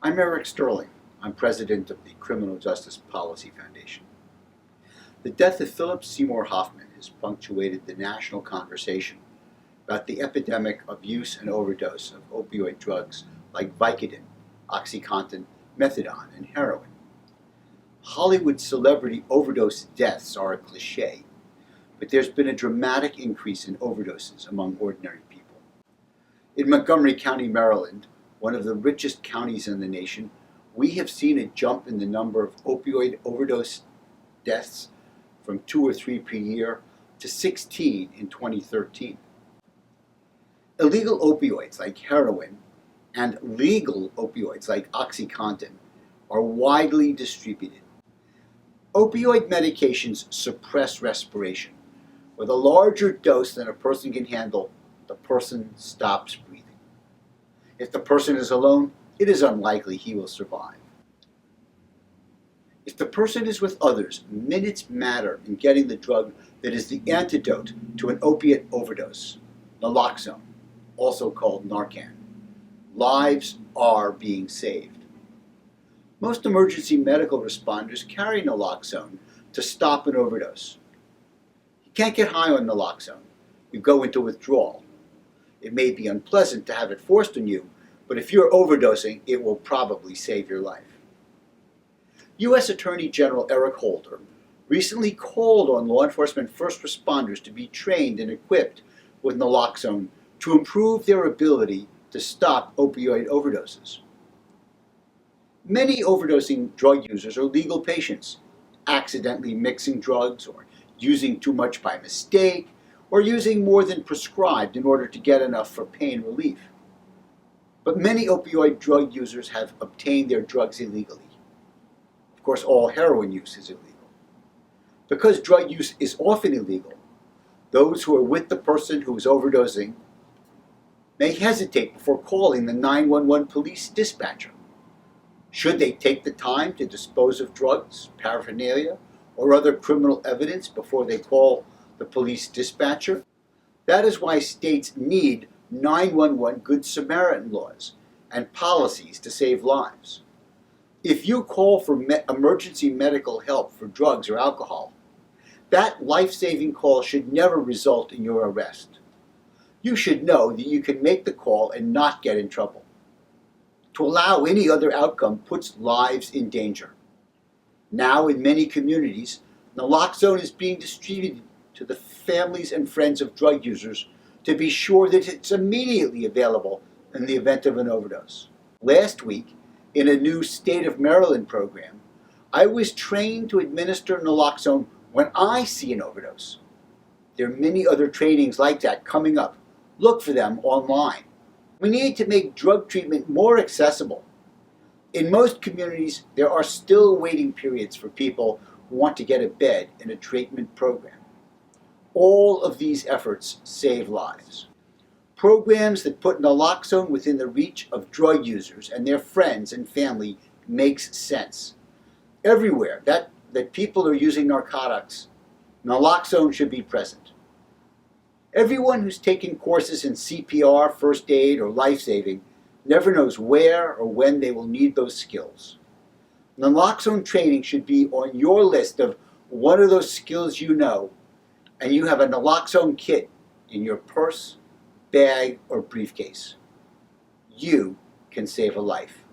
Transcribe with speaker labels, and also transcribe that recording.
Speaker 1: I'm Eric Sterling. I'm president of the Criminal Justice Policy Foundation. The death of Philip Seymour Hoffman has punctuated the national conversation about the epidemic of use and overdose of opioid drugs like Vicodin, OxyContin, methadone, and heroin. Hollywood celebrity overdose deaths are a cliché, but there's been a dramatic increase in overdoses among ordinary people. In Montgomery County, Maryland, one of the richest counties in the nation, we have seen a jump in the number of opioid overdose deaths from 2 or 3 per year to 16 in 2013. Illegal opioids like heroin and legal opioids like OxyContin are widely distributed. Opioid medications suppress respiration. With a larger dose than a person can handle, the person stops breathing. If the person is alone, it is unlikely he will survive. If the person is with others, minutes matter in getting the drug that is the antidote to an opiate overdose, Naloxone, also called Narcan. Lives are being saved. Most emergency medical responders carry Naloxone to stop an overdose. You can't get high on Naloxone. You go into withdrawal. It may be unpleasant to have it forced on you, but if you're overdosing, it will probably save your life. U.S. Attorney General Eric Holder recently called on law enforcement first responders to be trained and equipped with Naloxone to improve their ability to stop opioid overdoses. Many overdosing drug users are legal patients, accidentally mixing drugs or using too much by mistake, or using more than prescribed in order to get enough for pain relief. But many opioid drug users have obtained their drugs illegally. Of course, all heroin use is illegal. Because drug use is often illegal, those who are with the person who is overdosing may hesitate before calling the 911 police dispatcher. Should they take the time to dispose of drugs, paraphernalia, or other criminal evidence before they call the police dispatcher? That is why states need 911 Good Samaritan Laws and policies to save lives. If you call for emergency medical help for drugs or alcohol, that life-saving call should never result in your arrest. You should know that you can make the call and not get in trouble. To allow any other outcome puts lives in danger. Now, in many communities, Naloxone is being distributed to the families and friends of drug users to be sure that it's immediately available in the event of an overdose. Last week, in a new State of Maryland program, I was trained to administer Naloxone when I see an overdose. There are many other trainings like that coming up. Look for them online. We need to make drug treatment more accessible. In most communities, there are still waiting periods for people who want to get a bed in a treatment program. All of these efforts save lives. Programs that put Naloxone within the reach of drug users and their friends and family makes sense. Everywhere that people are using narcotics, Naloxone should be present. Everyone who's taken courses in CPR, first aid, or life-saving never knows where or when they will need those skills. Naloxone training should be on your list of what are those skills you know, and you have a Naloxone kit in your purse, bag, or briefcase. You can save a life.